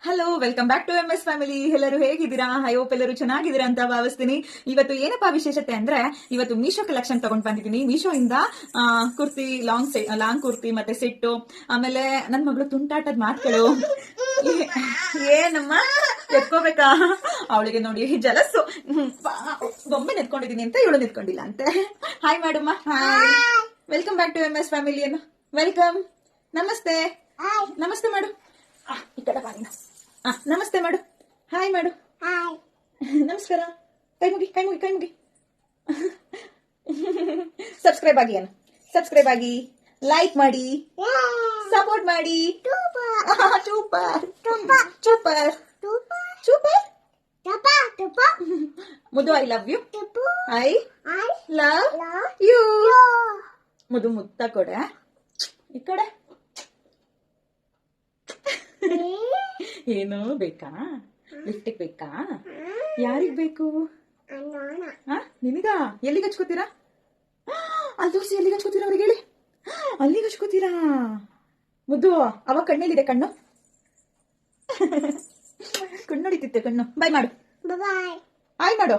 Hello, welcome back to MS family. ಎಲ್ಲರೂ ಹೇಗಿದ್ದೀರಾ? I hope ಎಲ್ಲರೂ ಚೆನ್ನಾಗಿದ್ದೀರಾ ಅಂತ ಭಾವಿಸ್ತೀನಿ. ಇವತ್ತು ಏನಪ್ಪಾ ವಿಶೇಷತೆ ಅಂದ್ರೆ, ಇವತ್ತು ಮೀಶೋ ಕಲೆಕ್ಷನ್ ತಗೊಂಡ್ ಬಂದಿದ್ದೀನಿ. ಮೀಶೋ ಇಂದ ಕುರ್ತಿ, ಲಾಂಗ್ ಕುರ್ತಿ ಮತ್ತೆ ಸೆಟ್ಟು, ಆಮೇಲೆ ನನ್ ಮಗಳು ತುಂಟಾಟದ ಮಾತುಗಳು. ಏನಮ್ಮ ಎತ್ಕೋಬೇಕಾ? ಅವಳಿಗೆ ನೋಡಿ ಜಲಸ್ಸು. ಬೊಮ್ಮೆ ನೆತ್ಕೊಂಡಿದೀನಿ ಅಂತ ಇವಳು ನೆತ್ಕೊಂಡಿಲ್ಲ ಅಂತೆ. ಹಾಯ್ ಮಾಡಮ್ಮ. Hi, welcome back to MS family. Welcome. ನಮಸ್ತೆ. ನಮಸ್ತೆ ಮಾಡು. ಈ ಕಡೆ ಬಾರಿನ. ನಮಸ್ತೆ ಮಾಡು. ಹಾಯ್ ಮಾಡು. ನಮಸ್ಕಾರ. ಕೈ ಮುಗಿ, ಕೈ ಮುಗಿ, ಕೈ ಮುಗಿ. ಸಬ್ಸ್ಕ್ರೈಬ್ ಆಗಿ, ಸಬ್ಸ್ಕ್ರೈಬ್ ಆಗಿ, ಲೈಕ್ ಮಾಡಿ, ಸಪೋರ್ಟ್ ಮಾಡಿ. Super super super. ಮುದು, I love you. I love you. ಮುದು ಮುತ್ತ ಕೊಡೆ. ಈ ಕಡೆ ಏನು ಬೇಕಾ? ಲಿಫ್ಟಿಗೆ ಬೇಕಾ? ಯಾರಿಗ್ ಬೇಕು? ನಿನಗ? ಎಲ್ಲಿಗೆ ಹಚ್ಕೋತೀರಾ? ಅಲ್ಲಿ ತೋರಿಸಿ, ಎಲ್ಲಿಗೆ ಹಚ್ಕೋತೀರಾ ಅವ್ರಿಗೆ ಹೇಳಿ. ಅಲ್ಲಿಗೆ ಹಚ್ಕೋತೀರಾ? ಮುದ್ದು, ಅವ ಕಣ್ಣಲ್ಲಿದೆ ಕಣ್ಣು. ಕಣ್ಣೊಡಿತಿತ್ತೆ ಕಣ್ಣು. ಬಾಯ್ ಮಾಡು. ಆಯ್ ಮಾಡು.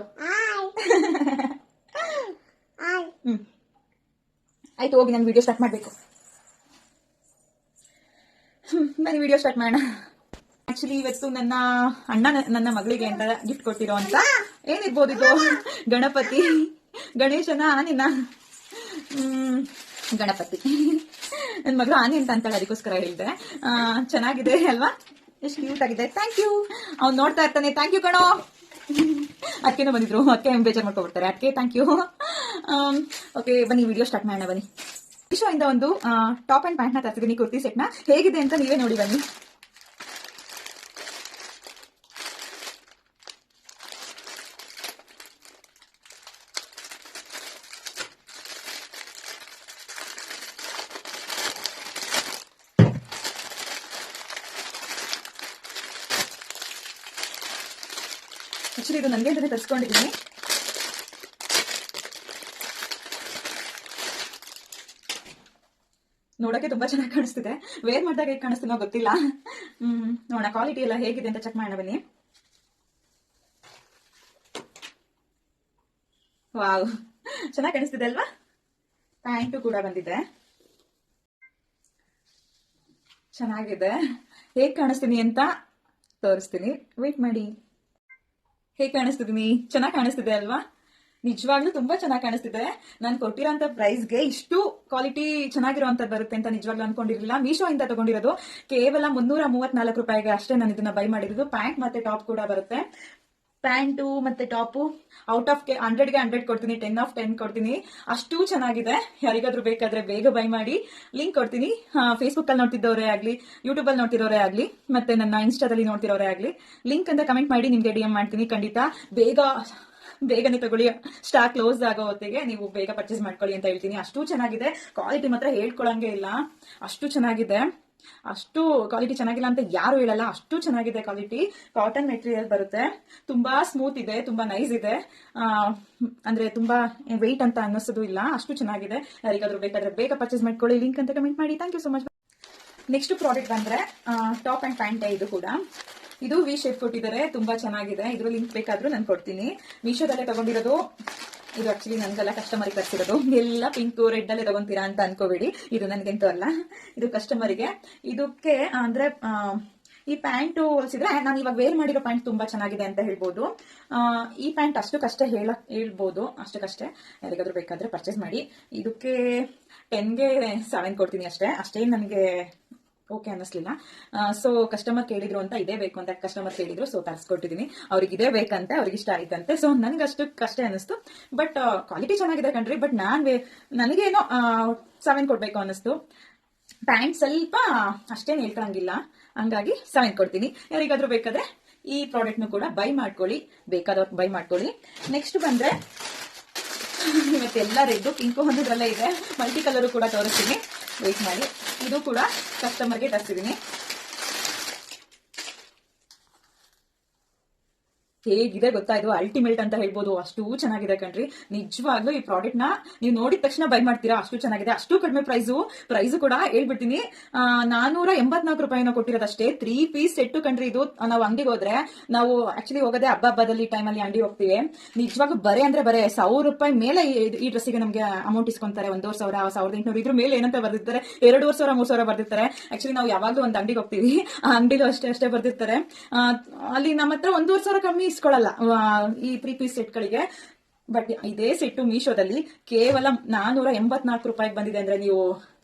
ಆಯ್ತು, ಹೋಗಿ ನಾನು ವಿಡಿಯೋ ಸ್ಟಾರ್ಟ್ ಮಾಡ್ಬೇಕು. ನಾನು ವಿಡಿಯೋ ಸ್ಟಾರ್ಟ್ ಮಾಡೋಣ. ಆಕ್ಚುಲಿ ಇವತ್ತು ನನ್ನ ಅಣ್ಣ ನನ್ನ ಮಗಳಿಗೆ ಅಂತ ಗಿಫ್ಟ್ ಕೊಟ್ಟಿರೋ ಅಂತ ಏನಿರ್ಬೋದು ಇದು? ಗಣಪತಿ, ಗಣೇಶನ ಆನೆನ, ಗಣಪತಿ. ನನ್ನ ಮಗಳು ಆನೆ ಅಂತ ಅಂತಾಳೆ, ಅದಕ್ಕೋಸ್ಕರ ಹೇಳಿದೆ. ಚೆನ್ನಾಗಿದೆ ಅಲ್ವಾ? ಎಷ್ಟು ಕ್ಯೂಟ್ ಆಗಿದೆ. Thank you. ಅವ್ನು ನೋಡ್ತಾ ಇರ್ತಾನೆ. ಥ್ಯಾಂಕ್ ಯು ಕಣೋ. ಅದಕ್ಕೇನೋ ಬಂದಿದ್ರು, ಅದಕ್ಕೆ ಬೇಜಾರು ಮಾಡ್ಕೊಬಿಡ್ತಾರೆ. ಅದಕ್ಕೆ ಥ್ಯಾಂಕ್ ಯು. ಓಕೆ, ಬನ್ನಿ ವಿಡಿಯೋ ಸ್ಟಾರ್ಟ್ ಮಾಡೋಣ. ಬನ್ನಿ. ಮೀಶೋ ಇಂದ ಒಂದು ಟಾಪ್ ಅಂಡ್ ಪ್ಯಾಂಟ್ ನ ತರ್ತಿದ್ದೀನಿ, ಕುರ್ತಿ ಸೆಟ್ ನ. ಹೇಗಿದೆ ಅಂತ ನೀವೇ ನೋಡಿ ಬನ್ನಿ. ಆಕ್ಚುಲಿ ಇದು ನನಗೆ ಅಂತಾನೆ ತರಿಸ್ಕೊಂಡಿದ್ದೀನಿ. ನೋಡಕ್ಕೆ ತುಂಬಾ ಚೆನ್ನಾಗಿ ಕಾಣಿಸ್ತಿದೆ. ವೇರ್ ಮಾಡಿದಾಗ ಹೇಗೆ ಕಾಣಿಸ್ತೀನೋ ಗೊತ್ತಿಲ್ಲ. ನೋಡೋಣ ಕ್ವಾಲಿಟಿ ಎಲ್ಲ ಹೇಗಿದೆ ಅಂತ ಚೆಕ್ ಮಾಡೋಣ ಬನ್ನಿ. ವಾವ್, ಚೆನ್ನಾಗಿ ಕಾಣಿಸ್ತಿದೆ ಅಲ್ವಾ? ಪ್ಯಾಂಟು ಕೂಡ ಬಂದಿದೆ, ಚೆನ್ನಾಗಿದೆ. ಹೇಗ್ ಕಾಣಿಸ್ತೀನಿ ಅಂತ ತೋರಿಸ್ತೀನಿ, ವೇಟ್ ಮಾಡಿ. ಹೇಗ್ ಕಾಣಿಸ್ತಿದೀನಿ? ಚೆನ್ನಾಗಿ ಕಾಣಿಸ್ತಿದೆ ಅಲ್ವಾ? ನಿಜವಾಗ್ಲೂ ತುಂಬಾ ಚೆನ್ನಾಗಿ ಕಾಣಿಸ್ತಿದೆ. ನಾನು ಕೊಟ್ಟಿರೋಂಥ ಪ್ರೈಸ್ಗೆ ಇಷ್ಟು ಕ್ವಾಲಿಟಿ ಚೆನ್ನಾಗಿರುವಂತದ್ದು ಬರುತ್ತೆ ಅಂತ ನಿಜವಾಗ್ಲೂ ಅನ್ಕೊಂಡಿರಲಿಲ್ಲ. ಮೀಶೋ ಇಂದ ತಗೊಂಡಿರೋದು ಕೇವಲ 334 ರೂಪಾಯಿಗೆ ಅಷ್ಟೇ ನಾನು ಇದನ್ನ ಬೈ ಮಾಡಿರೋದು. ಪ್ಯಾಂಟ್ ಮತ್ತೆ ಟಾಪ್ ಕೂಡ ಬರುತ್ತೆ. ಪ್ಯಾಂಟು ಮತ್ತೆ ಟಾಪು ಔಟ್ ಆಫ್ 100ಗೆ 100 ಕೊಡ್ತೀನಿ, 10 ಆಫ್ 10 ಕೊಡ್ತೀನಿ. ಅಷ್ಟು ಚೆನ್ನಾಗಿದೆ. ಯಾರಿಗಾದ್ರೂ ಬೇಕಾದ್ರೆ ಬೇಗ ಬೈ ಮಾಡಿ. ಲಿಂಕ್ ಕೊಡ್ತೀನಿ. ಫೇಸ್ಬುಕ್ ಅಲ್ಲಿ ನೋಡ್ತಿದ್ದವರೇ ಆಗ್ಲಿ, ಯೂಟ್ಯೂಬ್ ಅಲ್ಲಿ ನೋಡ್ತಿರೋರೇ ಆಗ್ಲಿ, ಮತ್ತೆ ನನ್ನ ಇನ್ಸ್ಟಾದಲ್ಲಿ ನೋಡ್ತಿರೋರೇ ಆಗ್ಲಿ, ಲಿಂಕ್ ಅಂತ ಕಮೆಂಟ್ ಮಾಡಿ, ನಿಮ್ಗೆ DM ಮಾಡ್ತೀನಿ. ಖಂಡಿತ ಬೇಗನೆ ತಗೊಳ್ಳಿ. ಸ್ಟಾಕ್ ಕ್ಲೋಸ್ ಆಗೋ ಹೊತ್ತಿಗೆ ನೀವು ಬೇಗ ಪರ್ಚೇಸ್ ಮಾಡ್ಕೊಳ್ಳಿ ಅಂತ ಹೇಳ್ತೀನಿ. ಅಷ್ಟು ಚೆನ್ನಾಗಿದೆ. ಕ್ವಾಲಿಟಿ ಮಾತ್ರ ಹೇಳ್ಕೊಳಂಗೆ ಇಲ್ಲ, ಅಷ್ಟು ಚೆನ್ನಾಗಿದೆ. ಅಷ್ಟು ಕ್ವಾಲಿಟಿ ಚೆನ್ನಾಗಿಲ್ಲ ಅಂತ ಯಾರು ಹೇಳಲ್ಲ, ಅಷ್ಟು ಚೆನ್ನಾಗಿದೆ ಕ್ವಾಲಿಟಿ. ಕಾಟನ್ ಮೆಟೀರಿಯಲ್ ಬರುತ್ತೆ. ತುಂಬಾ ಸ್ಮೂತ್ ಇದೆ, ತುಂಬಾ ನೈಸ್ ಇದೆ. ಅಂದ್ರೆ ತುಂಬಾ ವೆಯ್ಟ್ ಅಂತ ಅನ್ನಿಸೋದು ಇಲ್ಲ, ಅಷ್ಟು ಚೆನ್ನಾಗಿದೆ. ಯಾರಿಗಾದ್ರೂ ಬೇಕಾದ್ರೆ ಬೇಗ ಪರ್ಚೇಸ್ ಮಾಡ್ಕೊಳ್ಳಿ. ಲಿಂಕ್ ಅಂತ ಕಮೆಂಟ್ ಮಾಡಿ. Thank you so much. Next product ಬಂದ್ರೆ ಟಾಪ್ ಅಂಡ್ ಪ್ಯಾಂಟ್. ಇದು ವಿ ಶೇಪ್ ಕೊಟ್ಟಿದ್ದಾರೆ, ತುಂಬಾ ಚೆನ್ನಾಗಿದೆ. ಇದ್ರ ಲಿಂಕ್ ಬೇಕಾದ್ರೂ ನಾನು ಕೊಡ್ತೀನಿ. ಮೀಶೋದಲ್ಲೇ ತಗೊಂಡಿರೋದು ಇದು. ಆಕ್ಚುಲಿ ನನ್ಗೆಲ್ಲ ಕಸ್ಟಮರ್ಗೆ ತರಿಸಿರೋದು. ಎಲ್ಲ ಪಿಂಕ್ ರೆಡ್ ಅಲ್ಲೇ ತಗೊಂತೀರಾ ಅಂತ ಅನ್ಕೋಬೇಡಿ, ಇದು ನನ್ಗೆಂತೂ ಅಲ್ಲ, ಇದು ಕಸ್ಟಮರ್ಗೆ. ಇದಕ್ಕೆ ಅಂದ್ರೆ ಈ ಪ್ಯಾಂಟ್ ಹೋಲಿಸಿದ್ರೆ ನಾನು ಇವಾಗ ವೇರ್ ಮಾಡಿರೋ ಪ್ಯಾಂಟ್ ತುಂಬಾ ಚೆನ್ನಾಗಿದೆ ಅಂತ ಹೇಳ್ಬೋದು. ಈ ಪ್ಯಾಂಟ್ ಅಷ್ಟಕ್ಕಷ್ಟೇ ಹೇಳ್ಬೋದು, ಅಷ್ಟಕ್ಕಷ್ಟೇ. ಯಾರಿಗಾದ್ರೂ ಬೇಕಾದ್ರೆ ಪರ್ಚೇಸ್ ಮಾಡಿ. ಇದಕ್ಕೆ 10ಗೆ 7 ಕೊಡ್ತೀನಿ ಅಷ್ಟೇ. ಅಷ್ಟೇನು ನನಗೆ ಓಕೆ ಅನ್ನಿಸ್ಲಿಲ್ಲ. ಸೊ ಕಸ್ಟಮರ್ ಕೇಳಿದ್ರು ಅಂತ ಇದೇ ಬೇಕು ಅಂತ ಕಸ್ಟಮರ್ ಕೇಳಿದ್ರು, ಸೊ ತರಿಸ್ಕೊಟ್ಟಿದ್ದೀನಿ. ಅವ್ರಿಗೆ ಇದೇ ಬೇಕಂತೆ, ಅವ್ರಿಗೆ ಇಷ್ಟ ಆಯ್ತಂತೆ. ಸೊ ನನ್ಗೆ ಅಷ್ಟಕ್ಕಷ್ಟೇ ಅನಿಸ್ತು. ಬಟ್ ಕ್ವಾಲಿಟಿ ಚೆನ್ನಾಗಿದೆ ಕಣ್ರಿ. ಬಟ್ ನನಗೇನೋ 7 ಕೊಡ್ಬೇಕು ಅನ್ನಿಸ್ತು. ಪ್ಯಾಂಟ್ ಸ್ವಲ್ಪ ಅಷ್ಟೇನು ಹೇಳ್ಕೊಳಂಗಿಲ್ಲ, ಹಂಗಾಗಿ 7 ಕೊಡ್ತೀನಿ. ಯಾರಿಗಾದ್ರೂ ಬೇಕಾದ್ರೆ ಈ ಪ್ರಾಡಕ್ಟ್ನು ಕೂಡ ಬೈ ಮಾಡ್ಕೊಳ್ಳಿ, ಬೇಕಾದವ್ರು ಬೈ ಮಾಡ್ಕೊಳ್ಳಿ. ನೆಕ್ಸ್ಟ್ ಬಂದ್ರೆ ಇವತ್ತೆಲ್ಲ ರೆಡ್ ಪಿಂಕ್ ಒಂದ್ರಲ್ಲೇ ಇದೆ, ಮಲ್ಟಿ ಕಲರು ಕೂಡ ತೋರಿಸ್ತೀನಿ, ವೇಟ್ ಮಾಡಿ. ಇದು ಕೂಡ ಕಸ್ಟಮರ್ಗೆ ತರಿಸಿದ್ದೀನಿ. ಹೇಗಿದೆ ಗೊತ್ತಾ, ಇದು ಅಲ್ಟಿಮೇಟ್ ಅಂತ ಹೇಳ್ಬೋದು, ಅಷ್ಟು ಚೆನ್ನಾಗಿದೆ ಕಣ್ರಿ. ನಿಜವಾಗ್ಲೂ ಈ ಪ್ರಾಡಕ್ಟ್ ನ ನೀವು ನೋಡಿದ ತಕ್ಷಣ ಬೈ ಮಾಡ್ತೀರಾ, ಅಷ್ಟು ಚೆನ್ನಾಗಿದೆ. ಅಷ್ಟು ಕಡಿಮೆ ಪ್ರೈಸು ಕೂಡ ಹೇಳ್ಬಿಡ್ತೀನಿ, 484 ಕೊಟ್ಟಿರೋದಷ್ಟೇ. 3 ಪೀಸ್ ಸೆಟ್ ಕಣ್ರಿ ಇದು. ನಾವು ಅಂಗಡಿಗೆ ಹೋದ್ರೆ, ನಾವು ಆಕ್ಚುಲಿ ಹೋಗೋದೇ ಹಬ್ಬದಲ್ಲಿ ಟೈಮಲ್ಲಿ ಅಂಗಡಿ ಹೋಗ್ತೀವಿ. ನಿಜವಾಗ್ಲೂ ಬರೇ ಅಂದ್ರೆ ಬರೇ ₹1,000 ಮೇಲೆ ಈ ಡ್ರೆಸ್ಸಿಗೆ ನಮಗೆ ಅಮೌಂಟ್ ಇಸ್ಕೊಂತಾರೆ. 1,500, 1,800 ಇದ್ರ ಮೇಲೆ ಏನಂತ ಬರ್ದಿರ್ತಾರೆ, 2,500, 3,000 ಬರ್ದಿರ್ತಾರೆ. ಆಕ್ಚುಲಿ ನಾವು ಯಾವಾಗ್ಲೂ ಒಂದು ಅಂಗಡಿಗೆ ಹೋಗ್ತೀವಿ, ಆ ಅಂಗಡಿಲೂ ಅಷ್ಟೇ ಬರ್ದಿರ್ತಾರೆ. ಅಲ್ಲಿ ನಮ್ಮ ಹತ್ರ 1,500 ಕಮ್ಮಿ ಇಸ್ಕೊಳ್ಳಲ್ಲ ಈ 3 ಪೀಸ್ ಸೆಟ್ಗಳಿಗೆ. ಬಟ್ ಇದೇ ಸೆಟ್ಟು ಮೀಶೋದಲ್ಲಿ ಕೇವಲ ₹484 ಬಂದಿದೆ ಅಂದ್ರೆ ನೀವು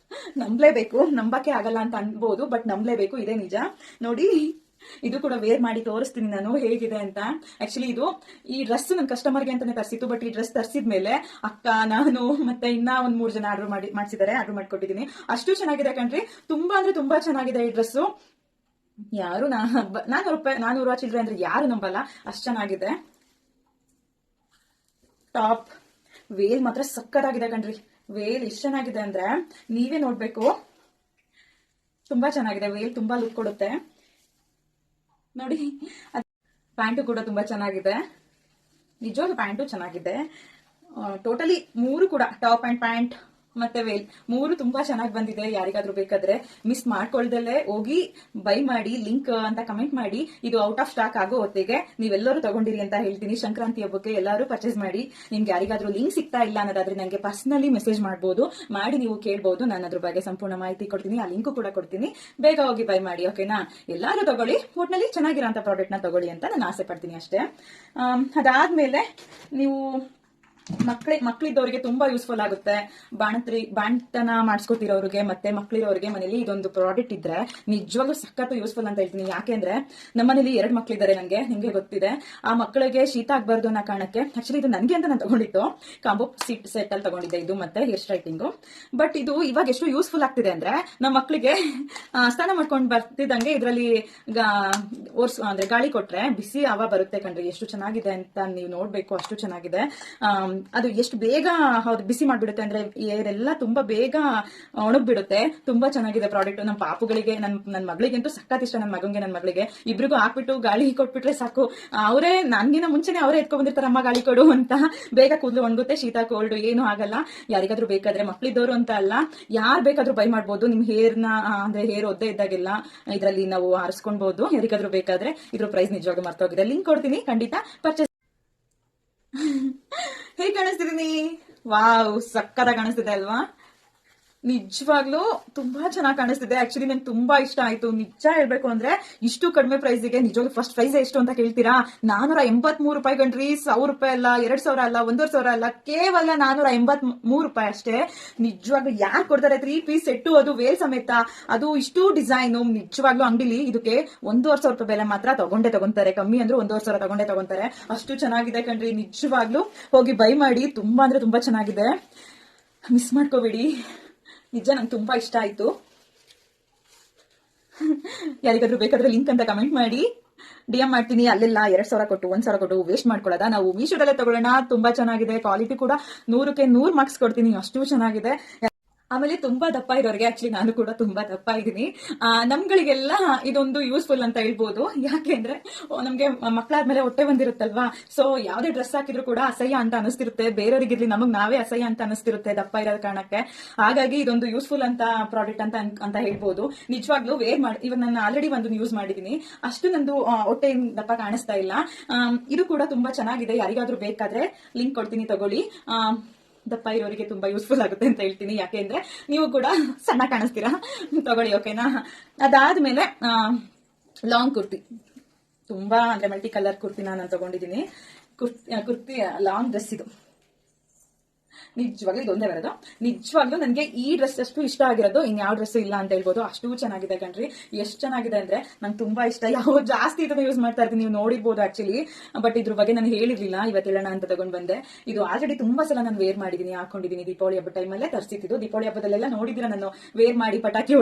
ನಂಬಲೇಬೇಕು. ನಂಬಕ್ಕೆ ಆಗಲ್ಲ ಅಂತ ಅನ್ಬೋದು, ಬಟ್ ನಂಬಲೇಬೇಕು, ಇದೇ ನಿಜ. ನೋಡಿ, ಇದು ಕೂಡ ವೇರ್ ಮಾಡಿ ತೋರಿಸ್ತೀನಿ ನಾನು ಹೇಗಿದೆ ಅಂತ. ಆಕ್ಚುಲಿ ಈ ಡ್ರೆಸ್ ನನ್ನ ಕಸ್ಟಮರ್ಗೆ ಅಂತಾನೆ ತರಿಸಿತ್ತು, ಬಟ್ ಈ ಡ್ರೆಸ್ ತರಿಸಿದ್ಮೇಲೆ ಅಕ್ಕ, ನಾನು ಮತ್ತೆ ಇನ್ನ ಒಂದ್ 3 ಜನ ಆರ್ಡರ್ ಮಾಡ್ಕೊಟ್ಟಿದ್ದೀನಿ. ಅಷ್ಟು ಚೆನ್ನಾಗಿದೆ ಕಣ್ರಿ, ತುಂಬಾ ಅಂದ್ರೆ ತುಂಬಾ ಚೆನ್ನಾಗಿದೆ ಈ ಡ್ರೆಸ್. ಯಾರು ₹400 ಚಿಲ್ಲರೆ ಅಂದ್ರೆ ಯಾರು ನಂಬಲ್ಲ, ಅಷ್ಟು ಚೆನ್ನಾಗಿದೆ. ಟಾಪ್ ವೇಲ್ ಮಾತ್ರ ಸಕ್ಕತ್ತಾಗಿದೆ ಕಣ್ರಿ. ವೇಲ್ ಎಷ್ಟು ಚೆನ್ನಾಗಿದೆ ಅಂದ್ರೆ ನೀವೇ ನೋಡ್ಬೇಕು, ತುಂಬಾ ಚೆನ್ನಾಗಿದೆ. ವೇಲ್ ತುಂಬಾ ಲುಕ್ ಕೊಡುತ್ತೆ ನೋಡಿ. ಪ್ಯಾಂಟು ಕೂಡ ತುಂಬಾ ಚೆನ್ನಾಗಿದೆ, ನಿಜವಾಗ್ಲೂ ಪ್ಯಾಂಟು ಚೆನ್ನಾಗಿದೆ. ಟೋಟಲಿ 3 ಕೂಡ, ಟಾಪ್ ಅಂಡ್ ಪ್ಯಾಂಟ್ ಮತ್ತೆ ವೇಲ್ 3 ತುಂಬಾ ಚೆನ್ನಾಗಿ ಬಂದಿದೆ. ಯಾರಿಗಾದ್ರೂ ಬೇಕಾದ್ರೆ ಮಿಸ್ ಮಾಡ್ಕೊಳ್ದಲ್ಲೇ ಹೋಗಿ ಬೈ ಮಾಡಿ, ಲಿಂಕ್ ಅಂತ ಕಮೆಂಟ್ ಮಾಡಿ. ಇದು ಔಟ್ ಆಫ್ ಸ್ಟಾಕ್ ಆಗೋ ಹೊತ್ತಿಗೆ ನೀವೆಲ್ಲರೂ ತಗೊಂಡಿರಿ ಅಂತ ಹೇಳ್ತೀನಿ. ಸಂಕ್ರಾಂತಿ ಹಬ್ಬಕ್ಕೆ ಎಲ್ಲರೂ ಪರ್ಚೇಸ್ ಮಾಡಿ. ನಿಮ್ಗೆ ಯಾರಿಗಾದ್ರೂ ಲಿಂಕ್ ಸಿಗ್ತಾ ಇಲ್ಲ ಅನ್ನೋದಾದ್ರೆ ನನಗೆ ಪರ್ಸನಲಿ ಮೆಸೇಜ್ ಮಾಡಿ ನೀವು ಕೇಳ್ಬೋದು. ನಾನು ಅದ್ರ ಬಗ್ಗೆ ಸಂಪೂರ್ಣ ಮಾಹಿತಿ ಕೊಡ್ತೀನಿ, ಆ ಲಿಂಕ್ ಕೂಡ ಕೊಡ್ತೀನಿ. ಬೇಗ ಹೋಗಿ ಬೈ ಮಾಡಿ, ಓಕೆನಾ? ಎಲ್ಲರೂ ತಗೊಳ್ಳಿ, ಒಟ್ನಲ್ಲಿ ಚೆನ್ನಾಗಿರೋಂಥ ಪ್ರಾಡಕ್ಟ್ ನ ತಗೊಳ್ಳಿ ಅಂತ ನಾನು ಆಸೆ ಪಡ್ತೀನಿ ಅಷ್ಟೇ. ಅದಾದ್ಮೇಲೆ ನೀವು ಮಕ್ಕಳಿದ್ದವರಿಗೆ ತುಂಬಾ ಯೂಸ್ಫುಲ್ ಆಗುತ್ತೆ. ಬಾಣತನ ಮಾಡಿಸ್ಕೊತಿರೋರಿಗೆ ಮತ್ತೆ ಮಕ್ಕಳಿರೋರಿಗೆ ಮನೇಲಿ ಇದೊಂದು ಪ್ರಾಡಕ್ಟ್ ಇದ್ರೆ ನಿಜವಾಗ್ಲೂ ಸಖತ್ತು ಯೂಸ್ಫುಲ್ ಅಂತ ಹೇಳ್ತೀನಿ. ಯಾಕೆಂದ್ರೆ ನಮ್ಮನೇಲಿ 2 ಮಕ್ಕಳಿದ್ದಾರೆ, ನಿಮ್ಗೆ ಗೊತ್ತಿದೆ. ಆ ಮಕ್ಕಳಿಗೆ ಶೀತ ಆಗ್ಬಾರ್ದು ಅನ್ನೋ ಕಾರಣಕ್ಕೆ ಆಕ್ಚುಲಿ ಇದು ನನಗೆ ಅಂತ ನಾನು ತಗೊಂಡಿದ್ದು ಕಾಂಬೋ ಸೆಟ್ ಅಲ್ಲಿ ತಗೊಂಡಿದ್ದೆ, ಇದು ಮತ್ತೆ ಹೇರ್ ಸ್ಟ್ರೈಟಿಂಗು. ಬಟ್ ಇದು ಇವಾಗ ಎಷ್ಟು ಯೂಸ್ಫುಲ್ ಆಗ್ತಿದೆ ಅಂದ್ರೆ, ನಮ್ಮ ಮಕ್ಕಳಿಗೆ ಸ್ನಾನ ಮಾಡ್ಕೊಂಡು ಬರ್ತಿದ್ದಂಗೆ ಇದರಲ್ಲಿ ಅಂದ್ರೆ ಗಾಳಿ ಕೊಟ್ರೆ ಬಿಸಿ ಹವಾ ಬರುತ್ತೆ ಕಣ್ರಿ. ಎಷ್ಟು ಚೆನ್ನಾಗಿದೆ ಅಂತ ನೀವು ನೋಡ್ಬೇಕು, ಅಷ್ಟು ಚೆನ್ನಾಗಿದೆ. ಅದು ಎಷ್ಟು ಬೇಗ ಬಿಸಿ ಮಾಡ್ಬಿಡುತ್ತೆ ಅಂದ್ರೆ ಏರೆಲ್ಲ ತುಂಬಾ ಬೇಗ ಒಣಗ್ಬಿಡುತ್ತೆ. ತುಂಬಾ ಚೆನ್ನಾಗಿದೆ ಪ್ರಾಡಕ್ಟ್. ನಮ್ಮ ಪಾಪುಗಳಿಗೆ, ನನ್ನ ಮಗಳಿಗಂತೂ ಸಖತ್ ಇಷ್ಟ. ನನ್ನ ಮಗಳಿಗೆ ಇಬ್ರಿಗೂ ಹಾಕ್ಬಿಟ್ಟು ಗಾಳಿ ಕೊಟ್ಬಿಟ್ರೆ ಸಾಕು, ಅವರೇ ನನ್ಗಿನ ಮುಂಚೆನೆ ಅವರೇ ಎತ್ಕೊಂಡ್ ಬಂದಿರ್ತಾರೆ, ಅಮ್ಮ ಗಾಳಿ ಕೊಡು ಅಂತ. ಬೇಗ ಕೂದಲು ಒಣಗುತ್ತೆ, ಶೀತ ಕೋಲ್ಡ್ ಏನು ಆಗಲ್ಲ. ಯಾರಿಗಾದ್ರೂ ಬೇಕಾದ್ರೆ, ಮಕ್ಳಿದ್ದವರು ಅಂತ ಅಲ್ಲ, ಯಾರು ಬೇಕಾದ್ರೂ ಬೈ ಮಾಡ್ಬೋದು. ನಿಮ್ ಅಂದ್ರೆ ಹೇರ್ ಒದ್ದೆ ಇದ್ದಾಗೆಲ್ಲ ಇದರಲ್ಲಿ ನಾವು ಆರಿಸ್ಕೊಳ್ಬಹುದು. ಯಾರಿಗಾದ್ರೂ ಬೇಕಾದ್ರೆ. ಇದ್ರ ಪ್ರೈಸ್ ನಿಜವಾಗ್ಲೂ ಮರ್ತೋಗಿದೆ, ಲಿಂಕ್ ಕೊಡ್ತೀನಿ, ಖಂಡಿತ ಪರ್ಚೇಸ್. ಹೇಗೆ ಕಾಣಿಸ್ತಿದೀನಿ? ವಾವ್, ಸಕ್ಕತ್ತಾಗಿ ಕಾಣಿಸ್ತಿದೆ ಅಲ್ವಾ? ನಿಜವಾಗ್ಲೂ ತುಂಬಾ ಚೆನ್ನಾಗಿ ಕಾಣಿಸ್ತಿದೆ. ಆಕ್ಚುಲಿ ನಂಗೆ ತುಂಬಾ ಇಷ್ಟ ಆಯ್ತು. ನಿಜ ಹೇಳ್ಬೇಕು ಅಂದ್ರೆ ಇಷ್ಟು ಕಡಿಮೆ ಪ್ರೈಸ್ಗೆ ನಿಜವಾಗ್ಲೂ ಫಸ್ಟ್ ಪ್ರೈಸ್ ಎಷ್ಟು ಅಂತ ಕೇಳ್ತೀರಾ? ₹483 ಕಣ್ರಿ. ₹1,000 ಅಲ್ಲ, 2,000 ಅಲ್ಲ, 1,500 ಅಲ್ಲ, ಕೇವಲ ₹483 ಅಷ್ಟೇ. ನಿಜವಾಗ್ಲೂ ಯಾರು ಕೊಡ್ತಾರೆ 3 ಪೀಸ್ ಸೆಟ್ಟು, ಅದು ವೇಲ್ ಸಮೇತ, ಅದು ಇಷ್ಟು ಡಿಸೈನ್. ನಿಜವಾಗ್ಲೂ ಅಂಗಡಿಲಿ ಇದಕ್ಕೆ ₹1,500 ಬೆಲೆ ಮಾತ್ರ ತಗೊಂತಾರೆ. ಕಮ್ಮಿ ಅಂದ್ರೆ ₹1,500 ತಗೊಂತಾರೆ. ಅಷ್ಟು ಚೆನ್ನಾಗಿದೆ ಕಣ್ರಿ. ನಿಜವಾಗ್ಲೂ ಹೋಗಿ ಬೈ ಮಾಡಿ, ತುಂಬಾ ಅಂದ್ರೆ ತುಂಬಾ ಚೆನ್ನಾಗಿದೆ, ಮಿಸ್ ಮಾಡ್ಕೋಬೇಡಿ. ನಿಜ ನಂಗೆ ತುಂಬಾ ಇಷ್ಟ ಆಯ್ತು. ಯಾರಿಗಾದ್ರೂ ಬೇಕಾದ್ರೆ ಲಿಂಕ್ ಅಂತ ಕಮೆಂಟ್ ಮಾಡಿ, DM ಮಾಡ್ತೀನಿ. ಅಲ್ಲೆಲ್ಲ 2,000 ಕೊಟ್ಟು 1,000 ಕೊಟ್ಟು ವೇಸ್ಟ್ ಮಾಡ್ಕೊಳ್ಳೋದ, ನಾವು ಮೀಶೋದಲ್ಲೇ ತಗೊಳ್ಳೋಣ. ತುಂಬಾ ಚೆನ್ನಾಗಿದೆ, ಕ್ವಾಲಿಟಿ ಕೂಡ 100ಕ್ಕೆ 100 ಮಾರ್ಕ್ಸ್ ಕೊಡ್ತೀನಿ, ಅಷ್ಟು ಚೆನ್ನಾಗಿದೆ. ಆಮೇಲೆ ತುಂಬಾ ದಪ್ಪ ಇರೋರಿಗೆ, ಆಕ್ಚುಲಿ ನಾನು ಕೂಡ ತುಂಬಾ ದಪ್ಪ ಇದ್ದೀನಿ, ನಮ್ಗಳಿಗೆಲ್ಲ ಇದೊಂದು ಯೂಸ್ಫುಲ್ ಅಂತ ಹೇಳ್ಬೋದು. ಯಾಕೆಂದ್ರೆ ನಮ್ಗೆ ಮಕ್ಕಳಾದ್ಮೇಲೆ ಹೊಟ್ಟೆ ಬಂದಿರುತ್ತಲ್ವಾ, ಸೊ ಯಾವ್ದೇ ಡ್ರೆಸ್ ಹಾಕಿದ್ರು ಕೂಡ ಅಸಹ್ಯ ಅಂತ ಅನಿಸ್ತಿರುತ್ತೆ. ಬೇರೆಯವರಿಗಿರ್ಲಿ, ನಮಗ್ ನಾವೇ ಅಸಹ್ಯ ಅಂತ ಅನಿಸ್ತಿರುತ್ತೆ ದಪ್ಪ ಇರೋ ಕಾರಣಕ್ಕೆ. ಹಾಗಾಗಿ ಇದೊಂದು ಯೂಸ್ಫುಲ್ ಅಂತ ಪ್ರಾಡಕ್ಟ್ ಅಂತ ಹೇಳ್ಬೋದು. ನಿಜವಾಗ್ಲೂ ವೇರ್ ಮಾಡಿ, ಇವಾಗ ನಾನು ಆಲ್ರೆಡಿ ಒಂದು ಯೂಸ್ ಮಾಡಿದೀನಿ, ಅಷ್ಟು ನಂದು ಹೊಟ್ಟೆ ದಪ್ಪ ಕಾಣಿಸ್ತಾ ಇಲ್ಲ. ಇದು ಕೂಡ ತುಂಬಾ ಚೆನ್ನಾಗಿದೆ. ಯಾರಿಗಾದ್ರೂ ಬೇಕಾದ್ರೆ ಲಿಂಕ್ ಕೊಡ್ತೀನಿ, ತಗೊಳ್ಳಿ. ದಪ್ಪ ಇರೋರಿಗೆ ತುಂಬಾ ಯೂಸ್ಫುಲ್ ಆಗುತ್ತೆ ಅಂತ ಹೇಳ್ತೀನಿ. ಯಾಕೆಂದ್ರೆ ನೀವು ಕೂಡ ಸಣ್ಣ ಕಾಣಿಸ್ತೀರಾ, ತಗೊಳ್ಳಿ, ಓಕೆನಾ? ಅದಾದ್ಮೇಲೆ ಲಾಂಗ್ ಕುರ್ತಿ, ತುಂಬಾ ಅಂದ್ರೆ ಮಲ್ಟಿ ಕಲರ್ ಕುರ್ತಿ ನಾನು ತಗೊಂಡಿದ್ದೀನಿ. ಕುರ್ತಿ ಲಾಂಗ್ ಡ್ರೆಸ್ ಇದು. ನಿಜವಾಗ್ಲೂ ಇದೊಂದೇ ಬರೋದು. ನಿಜವಾಗ್ಲೂ ನನಗೆ ಈ ಡ್ರೆಸ್ ಅಷ್ಟು ಇಷ್ಟ ಆಗಿರೋದು ಇನ್ಯಾವ ಡ್ರೆಸ್ ಇಲ್ಲ ಅಂತ ಹೇಳ್ಬೋದು. ಅಷ್ಟು ಚೆನ್ನಾಗಿದೆ ಕಣ್ರಿ. ಎಷ್ಟು ಚೆನ್ನಾಗಿದೆ ಅಂದ್ರೆ ನಂಗೆ ತುಂಬಾ ಇಷ್ಟ. ಜಾಸ್ತಿ ಇದನ್ನ ಯೂಸ್ ಮಾಡ್ತಾ ಇರ್ತೀನಿ, ನೀವು ನೋಡಿರ್ಬೋದು ಆಕ್ಚುಲಿ. ಬಟ್ ಇದ್ರ ಬಗ್ಗೆ ನಾನು ಹೇಳಿರ್ಲಿಲ್ಲ, ಇವತ್ತು ಹೇಳೋಣ ಅಂತ ತಗೊಂಡ್ ಬಂದೆ. ಇದು ಆಲ್ರೆಡಿ ತುಂಬಾ ಸಲ ನಾನು ವೇರ್ ಮಾಡಿದೀನಿ, ಹಾಕೊಂಡಿದ್ದೀನಿ. ದೀಪಾವಳಿ ಹಬ್ಬದ ಟೈಮಲ್ಲೇ ತರಿಸಿದ್ದು. ದೀಪಾವಳಿ ಹಬ್ಬದಲ್ಲೆಲ್ಲ ನೋಡಿದಿರ ನಾನು ವೇರ್ ಮಾಡಿ ಪಟಾಕಿ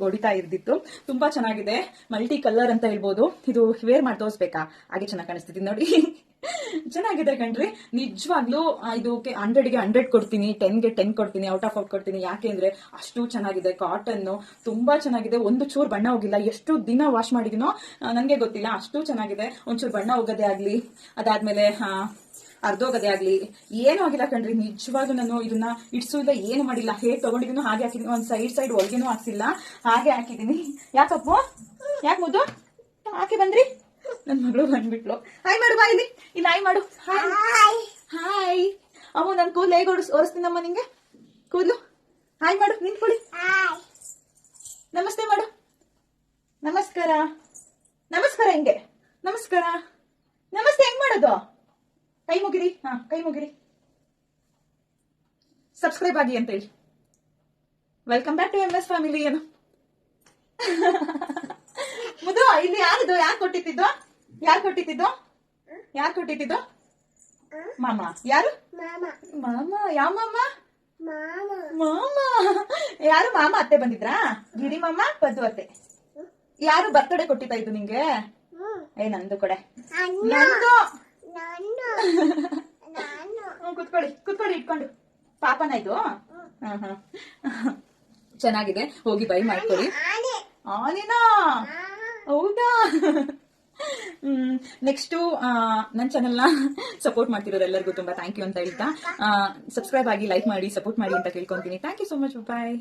ಹೊಡಿತಾ ಇರ್ದಿತ್ತು. ತುಂಬಾ ಚೆನ್ನಾಗಿದೆ, ಮಲ್ಟಿ ಕಲರ್ ಅಂತ ಹೇಳ್ಬೋದು. ಇದು ವೇರ್ ಮಾಡಿ ತೋರಿಸ್ಬೇಕಾ? ಹಾಗೆ ಚೆನ್ನಾಗಿ ಕಾಣಿಸ್ತಿದ್ದೀನಿ ನೋಡಿ. ಚೆನ್ನಾಗಿದೆ ಕಣ್ರಿ ನಿಜವಾಗ್ಲೂ. ಇದಕ್ಕೆ 100ಗೆ 100 ಕೊಡ್ತೀನಿ, 10ಗೆ 10 ಕೊಡ್ತೀನಿ, ಔಟ್ ಆಫ್ ಕೊಡ್ತೀನಿ. ಯಾಕೆ ಅಂದ್ರೆ ಅಷ್ಟು ಚೆನ್ನಾಗಿದೆ. ಕಾಟನ್ ತುಂಬಾ ಚೆನ್ನಾಗಿದೆ. ಒಂದು ಚೂರು ಬಣ್ಣ ಹೋಗಿಲ್ಲ. ಎಷ್ಟು ದಿನ ವಾಶ್ ಮಾಡಿದಿನೋ ನನಗೆ ಗೊತ್ತಿಲ್ಲ, ಅಷ್ಟು ಚೆನ್ನಾಗಿದೆ. ಒಂಚೂರು ಬಣ್ಣ ಹೋಗೋದೇ ಆಗ್ಲಿ, ಅದಾದ್ಮೇಲೆ ಅರ್ಧೋಗದೆ ಆಗ್ಲಿ ಏನು ಆಗಿಲ್ಲ ಕಣ್ರಿ. ನಿಜವಾಗ್ಲೂ ನಾನು ಇದನ್ನ ಇಡ್ಸು ಇಲ್ಲ, ಏನು ಮಾಡಿಲ್ಲ. ಹೇಗೆ ತಗೊಂಡಿದೀನೋ ಹಾಗೆ ಹಾಕಿದೀನಿ. ಒಂದ್ ಸೈಡ್ ಒಳಗೇನೂ ಹಾಕ್ಸಿಲ್ಲ, ಹಾಗೆ ಹಾಕಿದೀನಿ. ಯಾಕಪ್ಪು, ಯಾಕೆ ಮುದ್ದು ಹಾಕಿ ಬಂದ್ರಿ? ನನ್ ಮಗಳು ಬಂದ್ಬಿಟ್ಲು. ಹಾಯ್ ಮಾಡು, ಬಾ ಇಲ್ಲಿ ಹಾಯ್ ಮಾಡು. Hi hi. ಅಮ್ಮ ನನ್ ಕೂದಲು ಹೇಗೆ ಒರೆಸ್ತೀನಮ್ಮ ನಿಂಗೆ? ಕೂದಲು ಹಾಯ್ ಮಾಡು, ನಿಂತ್ಕೊಳ್ಳಿ. ನಮಸ್ತೆ ಮಾಡು. ನಮಸ್ಕಾರ ನಮಸ್ಕಾರ. ಹಿಂಗೆ ನಮಸ್ಕಾರ. ನಮಸ್ತೆ ಹೆಂಗ್ ಮಾಡೋದು? ಕೈ ಮುಗಿರಿ. ಕೈ ಮುಗಿರಿ. ಸಬ್ಸ್ಕ್ರೈಬ್ ಆಗಿ ಅಂತ ಹೇಳಿ. Welcome back to MS family. ಏನು ಮುದು ಇಲ್ಲಿ ಯಾರಿದು? ಯಾರು ಕೊಟ್ಟಿದ್ದು? ಯಾರು ಕೊಟ್ಟಿದ್ದು? ಯಾರು ಕೊಟ್ಟಿದ್ದು? ಮಾಮ. ಯಾರು ಮಾಮ? ಯಾವ ಮಾಮ? ಮಾಮ ಯಾರು? ಮಾಮ ಅತ್ತೆ ಬಂದಿದ್ರಾ? ಗಿರಿ ಮಾಮ, ಪದ್ದು ಅತ್ತೆ. ಯಾರು ಬರ್ತಡೆ ಕೊಟ್ಟಿದ್ದ ಇದು ನಿಂಗೆ? ನಂದು ಕೊಡೆ. ನಂದು. ಕುತ್ಕೊಳ್ಳಿ ಇಟ್ಕೊಂಡು. ಪಾಪನ ಇದು? ಚೆನ್ನಾಗಿದೆ, ಹೋಗಿ ಬೈ ಮಾಡ್ಕೊಳ್ಳಿ. ಆನೇನಾ? ಹೌದಾ? ನೆಕ್ಸ್ಟ್ ನನ್ನ ಚಾನೆಲ್ನ ಸಪೋರ್ಟ್ ಮಾಡ್ತಿರೋದು ಎಲ್ಲರಿಗೂ ತುಂಬಾ ಥ್ಯಾಂಕ್ ಯು ಅಂತ ಹೇಳ್ತಾ, ಸಬ್ಸ್ಕ್ರೈಬ್ ಆಗಿ, ಲೈಕ್ ಮಾಡಿ, ಸಪೋರ್ಟ್ ಮಾಡಿ ಅಂತ ಕೇಳ್ಕೊಂತೀನಿ. Thank you so much. Bye.